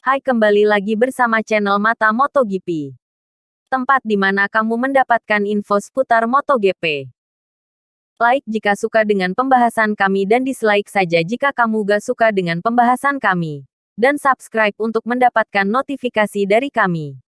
Hai, kembali lagi bersama channel Mata MotoGP. Tempat di mana kamu mendapatkan info seputar MotoGP. Like jika suka dengan pembahasan kami dan dislike saja jika kamu gak suka dengan pembahasan kami. Dan subscribe untuk mendapatkan notifikasi dari kami.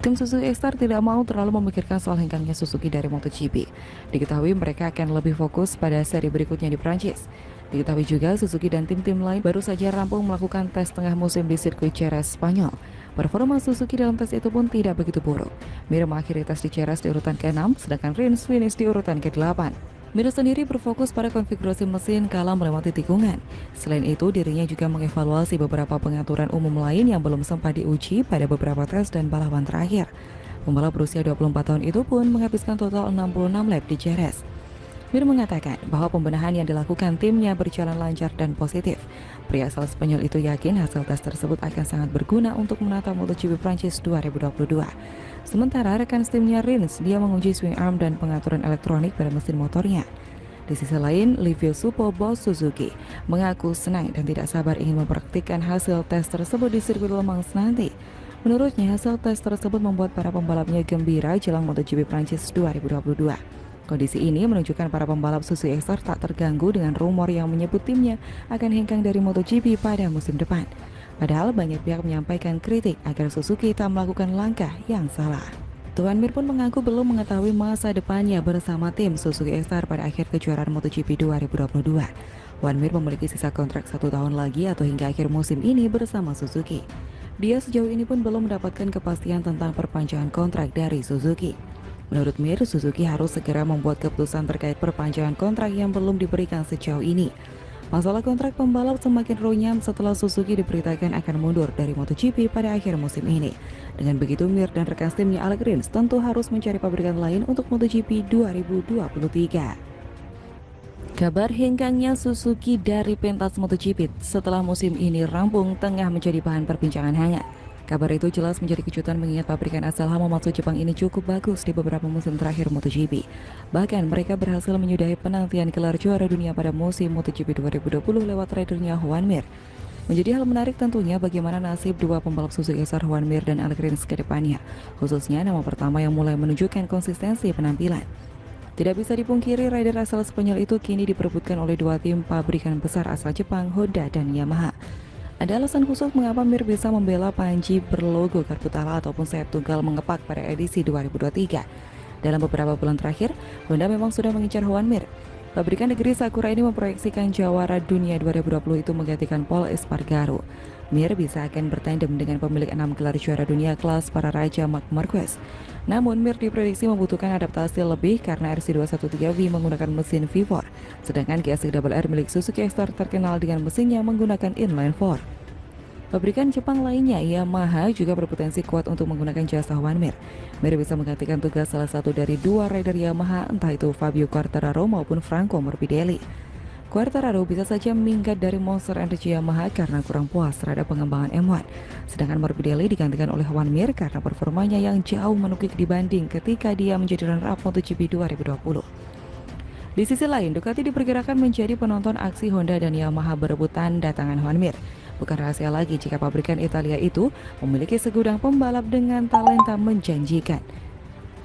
Tim Suzuki X-Star tidak mau terlalu memikirkan soal hengkangnya Suzuki dari MotoGP. Diketahui mereka akan lebih fokus pada seri berikutnya di Prancis. Diketahui juga Suzuki dan tim-tim lain baru saja rampung melakukan tes tengah musim di sirkuit Jerez, Spanyol. Performa Suzuki dalam tes itu pun tidak begitu buruk. Mir mengakhiri tes di Jerez di urutan ke-6, sedangkan Rins finish di urutan ke-8. Mir sendiri berfokus pada konfigurasi mesin kala melewati tikungan. Selain itu, dirinya juga mengevaluasi beberapa pengaturan umum lain yang belum sempat diuji pada beberapa tes dan balapan terakhir. Pembalap berusia 24 tahun itu pun menghabiskan total 66 lap di Jerez. Mir mengatakan bahwa pembenahan yang dilakukan timnya berjalan lancar dan positif. Pria asal Spanyol itu yakin hasil tes tersebut akan sangat berguna untuk menata MotoGP Prancis 2022. Sementara rekan timnya Rins, dia menguji swing arm dan pengaturan elektronik pada mesin motornya. Di sisi lain, Livio Suppo, bos Suzuki, mengaku senang dan tidak sabar ingin mempraktikkan hasil tes tersebut di sirkuit Le Mans nanti. Menurutnya, hasil tes tersebut membuat para pembalapnya gembira jelang MotoGP Prancis 2022. Kondisi ini menunjukkan para pembalap Suzuki X-Star tak terganggu dengan rumor yang menyebut timnya akan hengkang dari MotoGP pada musim depan. Padahal banyak pihak menyampaikan kritik agar Suzuki tak melakukan langkah yang salah. Tuan Mir pun mengaku belum mengetahui masa depannya bersama tim Suzuki X-Star pada akhir kejuaraan MotoGP 2022. Wan Mir memiliki sisa kontrak 1 tahun lagi atau hingga akhir musim ini bersama Suzuki. Dia sejauh ini pun belum mendapatkan kepastian tentang perpanjangan kontrak dari Suzuki. Menurut Mir, Suzuki harus segera membuat keputusan terkait perpanjangan kontrak yang belum diberikan sejauh ini. Masalah kontrak pembalap semakin runyam setelah Suzuki diberitakan akan mundur dari MotoGP pada akhir musim ini. Dengan begitu, Mir dan rekan timnya Alex Rins tentu harus mencari pabrikan lain untuk MotoGP 2023. Kabar hengkangnya Suzuki dari pentas MotoGP setelah musim ini rampung tengah menjadi bahan perbincangan hangat. Kabar itu jelas menjadi kejutan mengingat pabrikan asal Hamamatsu Jepang ini cukup bagus di beberapa musim terakhir MotoGP. Bahkan mereka berhasil menyudahi penantian gelar juara dunia pada musim MotoGP 2020 lewat ridernya Juan Mir. Menjadi hal menarik tentunya bagaimana nasib dua pembalap Suzuki X-Star Juan Mir dan Alex Rins ke depannya, khususnya nama pertama yang mulai menunjukkan konsistensi penampilan. Tidak bisa dipungkiri, rider asal Spanyol itu kini diperebutkan oleh dua tim pabrikan besar asal Jepang, Honda dan Yamaha. Ada alasan khusus mengapa Mir bisa membela panji berlogo kartu tala ataupun sayap tunggal mengepak pada edisi 2023. Dalam beberapa bulan terakhir, Honda memang sudah mengincar Juan Mir. Pabrikan negeri Sakura ini memproyeksikan jawara dunia 2020 itu menggantikan Pol Espargaro. Mir bisa akan bertandem dengan pemilik 6 gelar juara dunia kelas para raja Marc Marquez. Namun Mir diprediksi membutuhkan adaptasi lebih karena RC213V menggunakan mesin V4, sedangkan GSX-RR milik Suzuki X-Star terkenal dengan mesinnya menggunakan inline 4. Pabrikan Jepang lainnya, Yamaha, juga berpotensi kuat untuk menggunakan jasa Juan Mir. Mir bisa menggantikan tugas salah satu dari dua rider Yamaha, entah itu Fabio Quartararo maupun Franco Morbidelli. Quartararo bisa saja minggat dari Monster Energy Yamaha karena kurang puas terhadap pengembangan M1. Sedangkan Morbidelli digantikan oleh Juan Mir karena performanya yang jauh menukik dibanding ketika dia menjadi runner-up MotoGP 2020. Di sisi lain, Ducati diperkirakan menjadi penonton aksi Honda dan Yamaha berebut tanda tangan Juan Mir. Bukan rahasia lagi jika pabrikan Italia itu memiliki segudang pembalap dengan talenta menjanjikan.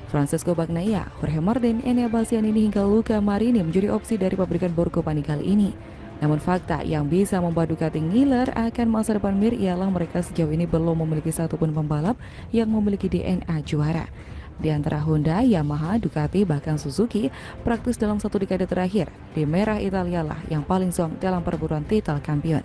Francesco Bagnaia, Jorge Martin, Enea Bastianini hingga Luca Marini menjadi opsi dari pabrikan Borgo Panigale ini. Namun fakta yang bisa membuat Ducati ngiler akan masa depan Mir ialah mereka sejauh ini belum memiliki satupun pembalap yang memiliki DNA juara. Di antara Honda, Yamaha, Ducati, bahkan Suzuki, praktis dalam satu dekade terakhir, di merah Italia lah yang paling zonk dalam perburuan titel kampion.